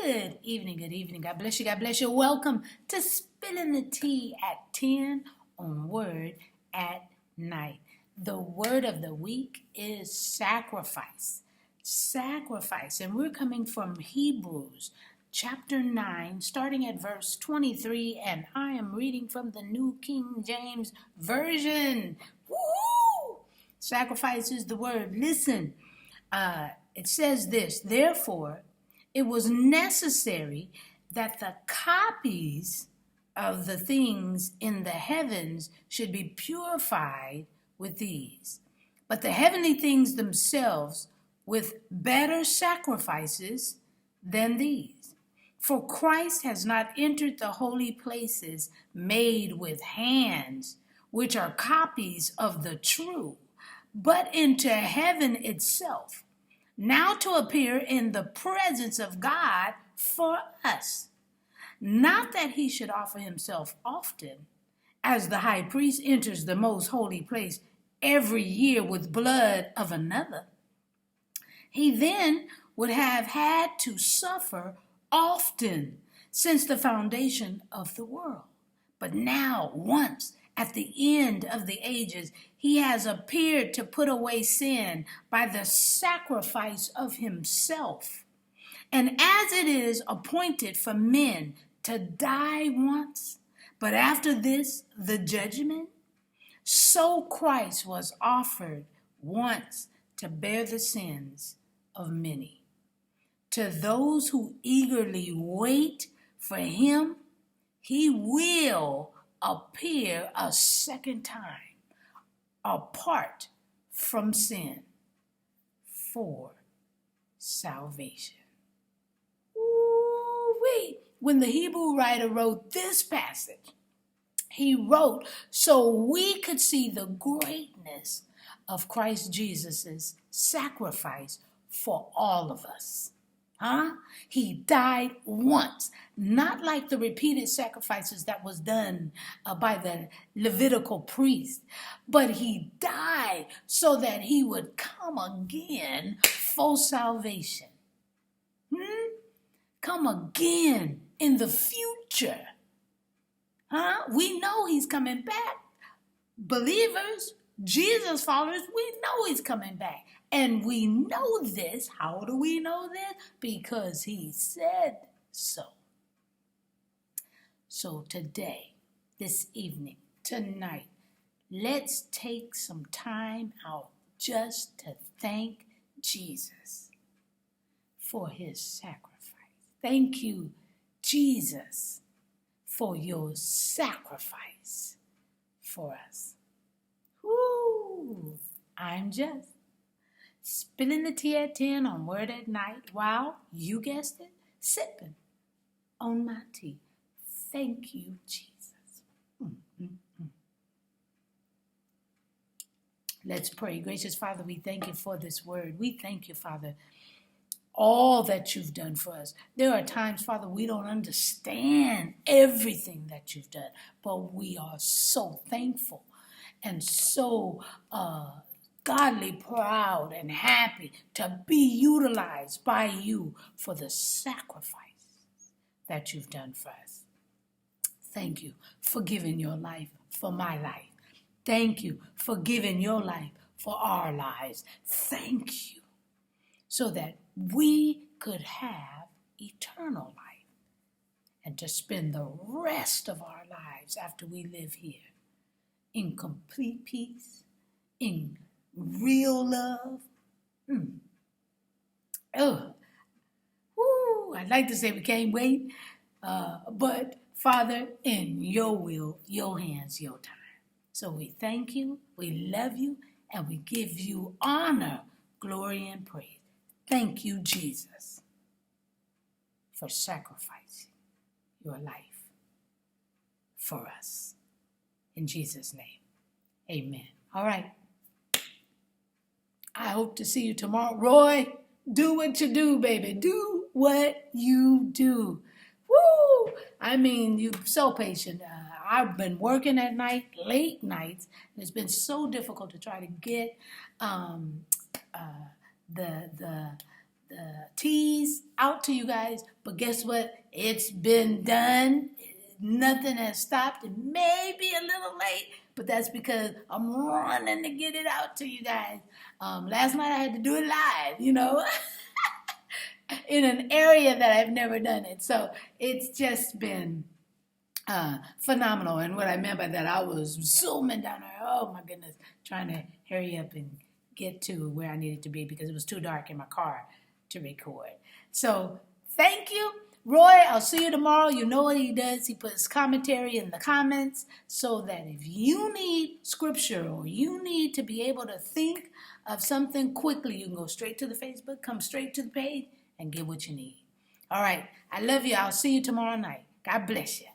Good evening, good evening. God bless you, God bless you. Welcome to Spilling the Tea at 10 on Word at Night. The word of the week is sacrifice. Sacrifice. And we're coming from Hebrews chapter 9, starting at verse 23. And I am reading from the New King James Version. Woo! Sacrifice is the word. Listen, it says this, therefore, it was necessary that the copies of the things in the heavens should be purified with these, but the heavenly things themselves with better sacrifices than these. For Christ has not entered the holy places made with hands, which are copies of the true, but into heaven itself, now to appear in the presence of God for us. Not that he should offer himself often, as the high priest enters the most holy place every year with blood of another. He then would have had to suffer often since the foundation of the world. But now, once at the end of the ages, he has appeared to put away sin by the sacrifice of himself. And as it is appointed for men to die once, but after this, the judgment, so Christ was offered once to bear the sins of many. To those who eagerly wait for him, he will appear a second time, apart from sin, for salvation. Ooh-wee. When the Hebrew writer wrote this passage, he wrote so we could see the greatness of Christ Jesus' sacrifice for all of us. He died once, not like the repeated sacrifices that was done by the Levitical priest, but he died so that he would come again for salvation. Come again in the future. We know he's coming back. Believers, Jesus followers, we know he's coming back. And we know this. How do we know this? Because he said so. So today, this evening, tonight, let's take some time out just to thank Jesus for his sacrifice. Thank you, Jesus, for your sacrifice for us. Woo! I'm just spilling the tea at 10 on Word at Night while, you guessed it, sipping on my tea. Thank you, Jesus. Let's pray. Gracious Father, we thank you for this word. We thank you, Father, all that you've done for us. There are times, Father, we don't understand everything that you've done, but we are so thankful and so godly proud and happy to be utilized by you for the sacrifice that you've done for us. Thank you for giving your life for my life. Thank you for giving your life for our lives. Thank you so that we could have eternal life and to spend the rest of our lives after we live here in complete peace, in real love. I'd like to say we can't wait, but Father, in your will, your hands, your time. So we thank you, we love you, and we give you honor, glory, and praise. Thank you, Jesus, for sacrificing your life for us. In Jesus' name, amen. All right. I hope to see you tomorrow. Roy, do what you do, baby. Do what you do. Woo! I mean, you're so patient. I've been working at night, late nights, and it's been so difficult to try to get the teas out to you guys. But guess what? It's been done. Nothing has stopped. It may be a little late, but that's because I'm running to get it out to you guys. Last night I had to do it live, in an area that I've never done it. So it's just been phenomenal. And what I meant by that, I was zooming down there. Oh my goodness, trying to hurry up and get to where I needed to be because it was too dark in my car to record. So thank you, Roy. I'll see you tomorrow. You know what he does. He puts commentary in the comments so that if you need scripture or you need to be able to think of something quickly, you can go straight to the Facebook, come straight to the page, and get what you need. All right. I love you. I'll see you tomorrow night. God bless you.